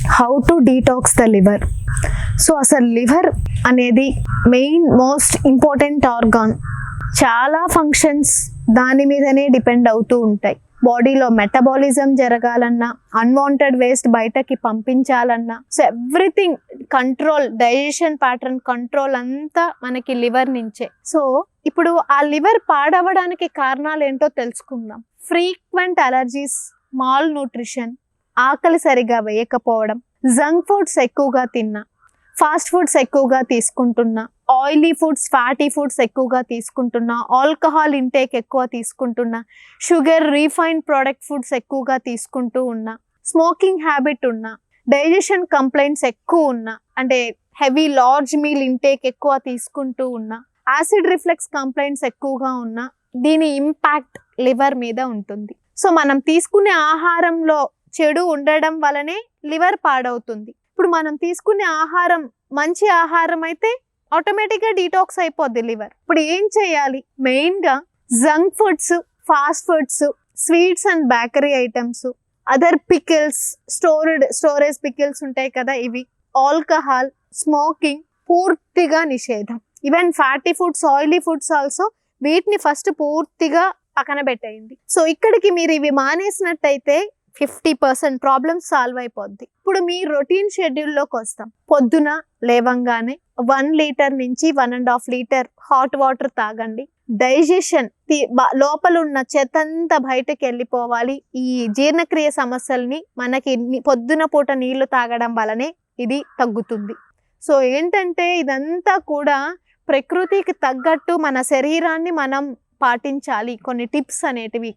How to detox the liver. So అసలు liver అనేది main most important organ. చాలా functions దాని మీదనే డిపెండ్ అవుతూ ఉంటాయి. బాడీలో మెటబాలిజం జరగాలన్నా, అన్వాంటెడ్ వేస్ట్ బయటకి పంపించాలన్నా, so everything control, digestion pattern control అంతా మనకి లివర్ నుంచే. సో ఇప్పుడు ఆ లివర్ పాడవడానికి కారణాలు ఏంటో తెలుసుకుందాం. ఫ్రీక్వెంట్ అలర్జీస్, మాల్ న్యూట్రిషన్, ఆకలి సరిగా వేయకపోవడం, జంక్ ఫుడ్స్ ఎక్కువగా తిన్నా, ఫాస్ట్ ఫుడ్స్ ఎక్కువగా తీసుకుంటున్నా, ఆయిలీ ఫుడ్స్, ఫ్యాటీ ఫుడ్స్ ఎక్కువగా తీసుకుంటున్నా, ఆల్కహాల్ ఇంటేక్ ఎక్కువ తీసుకుంటున్నా, షుగర్, రీఫైన్డ్ ప్రోడక్ట్ ఫుడ్స్ ఎక్కువగా తీసుకుంటూ ఉన్నా, స్మోకింగ్ హ్యాబిట్ ఉన్నా, డైజెషన్ కంప్లైంట్స్ ఎక్కువ ఉన్నా, అంటే హెవీ లార్జ్ మీల్ ఇంటేక్ ఎక్కువ తీసుకుంటూ ఉన్నా, యాసిడ్ రిఫ్లెక్స్ కంప్లైంట్స్ ఎక్కువగా ఉన్నా, దీని ఇంపాక్ట్ లివర్ మీద ఉంటుంది. సో మనం తీసుకునే ఆహారంలో చెడు ఉండడం వలనే లివర్ పాడవుతుంది. ఇప్పుడు మనం తీసుకునే ఆహారం మంచి ఆహారం అయితే ఆటోమేటిక్గా డీటాక్స్ అయిపోద్ది లివర్. ఇప్పుడు ఏం చేయాలి? మెయిన్గా junk foods, fast foods, sweets and bakery items, other pickles, storage pickles ఉంటాయి కదా, ఇవి, ఆల్కహాల్, స్మోకింగ్ పూర్తిగా నిషేధం. Even fatty foods, oily foods also, వీటిని ఫస్ట్ పూర్తిగా పక్కన పెట్టేయండి. సో ఇక్కడికి మీరు ఇవి మానేసినట్టయితే 50% ప్రాబ్లమ్స్ సాల్వ్ అయిపోద్ది. ఇప్పుడు మీ రొటీన్ షెడ్యూల్లోకి వస్తాం. పొద్దున లేవంగానే 1 లీటర్ నుంచి 1.5 లీటర్ హాట్ వాటర్ తాగండి. డైజెషన్, లోపల ఉన్న చెత్తంతా బయటకు వెళ్ళిపోవాలి. ఈ జీర్ణక్రియ సమస్యల్ని మనకి పొద్దున పూట నీళ్లు తాగడం వలనే ఇది తగ్గుతుంది. సో ఏంటంటే ఇదంతా కూడా ప్రకృతికి తగ్గట్టు మన శరీరాన్ని మనం పాటించాలి, కొన్ని టిప్స్ అనేటివి.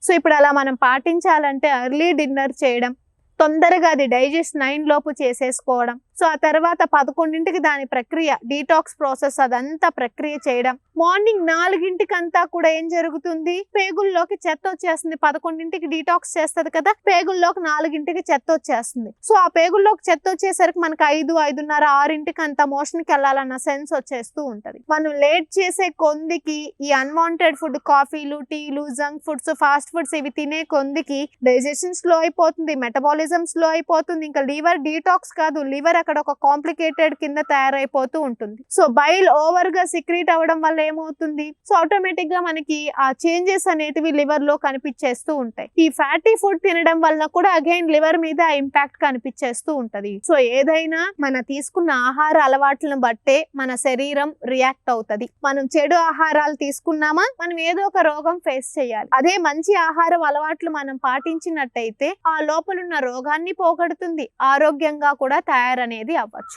సో ఇప్పుడు అలా మనం పాటించాలంటే ఎర్లీ డిన్నర్ చేయడం, తొందరగా అది డైజెస్ట్ 9 లోపు చేసేసుకోవడం, సో ఆ తర్వాత 11ంటికి దాని ప్రక్రియ, డీటాక్స్ ప్రాసెస్ అదంతా ప్రక్రియ చేయడం. మార్నింగ్ 4ంటికంతా కూడా ఏం జరుగుతుంది? పేగుల్లోకి చెత్త వచ్చేస్తుంది. 11ంటికి డీటాక్స్ చేస్తుంది కదా, పేగుల్లోకి 4ంటికి చెత్త వచ్చేస్తుంది. సో ఆ పేగుల్లోకి చెత్త వచ్చేసరికి మనకి 5, 5:30, 6ంటికి అంతా మోషన్కి వెళ్ళాలన్న సెన్స్ వచ్చేస్తూ ఉంటది. మనం లేట్ చేసే కొందికి ఈ అన్వాంటెడ్ ఫుడ్, కాఫీలు, టీలు, జంక్ ఫుడ్స్, ఫాస్ట్ ఫుడ్స్ ఇవి తినే కొందికి డైజెషన్ స్లో అయిపోతుంది, మెటబాలిజం స్లో అయిపోతుంది. ఇంకా లివర్ డీటాక్స్ కాదు, లివర్ అక్కడ ఒక కాంప్లికేటెడ్ కింద తయారైపోతూ ఉంటుంది. సో బైల్ ఓవర్ గా సిక్రీట్ అవ్వడం వల్ల ఏమవుతుంది? సో ఆటోమేటిక్ గా మనకి ఆ చేంజెస్ అనేటివి లివర్ లో కనిపించేస్తూ ఉంటాయి. ఈ ఫ్యాటీ ఫుడ్ తినడం వలన కూడా అగైన్ లివర్ మీద ఇంపాక్ట్ కనిపించేస్తూ ఉంటది. సో ఏదైనా మన తీసుకున్న ఆహార అలవాట్లను బట్టే మన శరీరం రియాక్ట్ అవుతది. మనం చెడు ఆహారాలు తీసుకున్నామా, మనం ఏదో ఒక రోగం ఫేస్ చేయాలి. అదే మంచి ఆహారం అలవాట్లు మనం పాటించినట్టయితే ఆ లోపలున్న రోగాన్ని పోగొడుతుంది, ఆరోగ్యంగా కూడా తయారనేది అవ్వచ్చు.